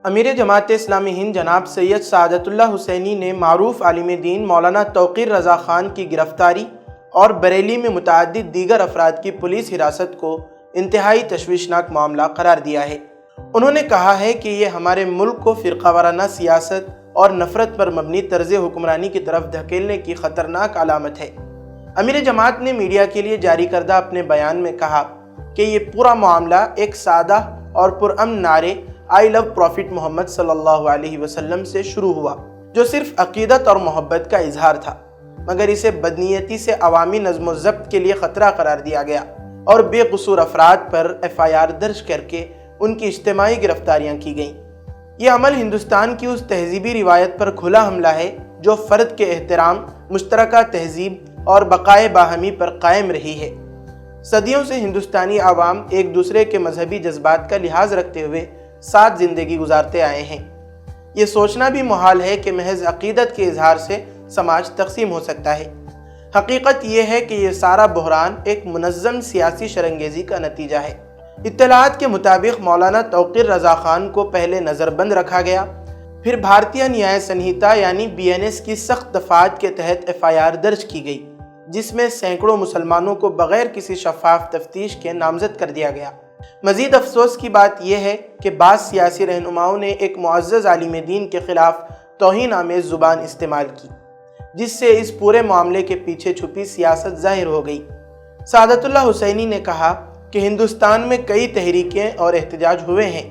امیر جماعت اسلامی ہند جناب سید سعادت اللہ حسینی نے معروف عالم دین مولانا توقیر رضا خان کی گرفتاری اور بریلی میں متعدد دیگر افراد کی پولیس حراست کو انتہائی تشویشناک معاملہ قرار دیا ہے۔ انہوں نے کہا ہے کہ یہ ہمارے ملک کو فرقہ وارانہ سیاست اور نفرت پر مبنی طرز حکمرانی کی طرف دھکیلنے کی خطرناک علامت ہے۔ امیر جماعت نے میڈیا کے لیے جاری کردہ اپنے بیان میں کہا کہ یہ پورا معاملہ ایک سادہ اور پرامن نعرے آئی لو پروفٹ محمد صلی اللہ علیہ وسلم سے شروع ہوا، جو صرف عقیدت اور محبت کا اظہار تھا، مگر اسے بدنیتی سے عوامی نظم و ضبط کے لیے خطرہ قرار دیا گیا اور بے قصور افراد پر FIR درج کر کے ان کی اجتماعی گرفتاریاں کی گئیں۔ یہ عمل ہندوستان کی اس تہذیبی روایت پر کھلا حملہ ہے جو فرد کے احترام، مشترکہ تہذیب اور بقائے باہمی پر قائم رہی ہے۔ صدیوں سے ہندوستانی عوام ایک دوسرے کے مذہبی جذبات کا لحاظ رکھتے ہوئے ساتھ زندگی گزارتے آئے ہیں۔ یہ سوچنا بھی محال ہے کہ محض عقیدت کے اظہار سے سماج تقسیم ہو سکتا ہے۔ حقیقت یہ ہے کہ یہ سارا بحران ایک منظم سیاسی شرانگیزی کا نتیجہ ہے۔ اطلاعات کے مطابق مولانا توقیر رضا خان کو پہلے نظر بند رکھا گیا، پھر بھارتیہ نیائے سنہیتا یعنی BNS کی سخت دفعات کے تحت FIR درج کی گئی، جس میں سینکڑوں مسلمانوں کو بغیر کسی شفاف تفتیش کے نامزد کر دیا گیا۔ مزید افسوس کی بات یہ ہے کہ بعض سیاسی رہنماؤں نے ایک معزز عالم دین کے خلاف توہین آمیز زبان استعمال کی، جس سے اس پورے معاملے کے پیچھے چھپی سیاست ظاہر ہو گئی۔ سعادت اللہ حسینی نے کہا کہ ہندوستان میں کئی تحریکیں اور احتجاج ہوئے ہیں،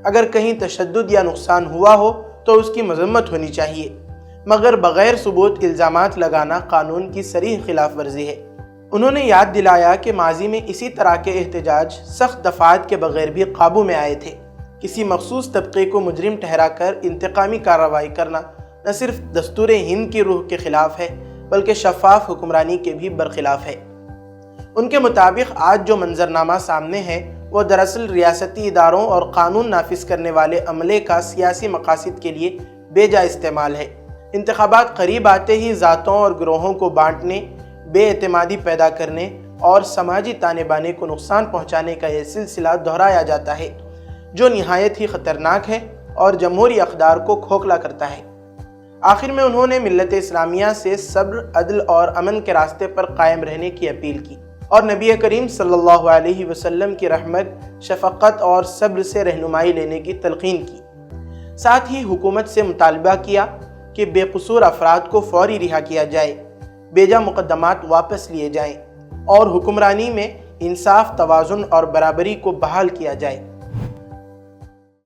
اگر کہیں تشدد یا نقصان ہوا ہو تو اس کی مذمت ہونی چاہیے، مگر بغیر ثبوت الزامات لگانا قانون کی صریح خلاف ورزی ہے۔ انہوں نے یاد دلایا کہ ماضی میں اسی طرح کے احتجاج سخت دفعات کے بغیر بھی قابو میں آئے تھے۔ کسی مخصوص طبقے کو مجرم ٹھہرا کر انتقامی کارروائی کرنا نہ صرف دستور ہند کی روح کے خلاف ہے بلکہ شفاف حکمرانی کے بھی برخلاف ہے۔ ان کے مطابق آج جو منظرنامہ سامنے ہے وہ دراصل ریاستی اداروں اور قانون نافذ کرنے والے عملے کا سیاسی مقاصد کے لیے بے جا استعمال ہے۔ انتخابات قریب آتے ہی ذاتوں اور گروہوں کو بانٹنے، بے اعتمادی پیدا کرنے اور سماجی تانے بانے کو نقصان پہنچانے کا یہ سلسلہ دہرایا جاتا ہے، جو نہایت ہی خطرناک ہے اور جمہوری اقدار کو کھوکھلا کرتا ہے۔ آخر میں انہوں نے ملت اسلامیہ سے صبر، عدل اور امن کے راستے پر قائم رہنے کی اپیل کی اور نبی کریم صلی اللہ علیہ وسلم کی رحمت، شفقت اور صبر سے رہنمائی لینے کی تلقین کی۔ ساتھ ہی حکومت سے مطالبہ کیا کہ بے قصور افراد کو فوری رہا کیا جائے، بیجا مقدمات واپس لیے جائیں اور حکمرانی میں انصاف، توازن اور برابری کو بحال کیا جائے۔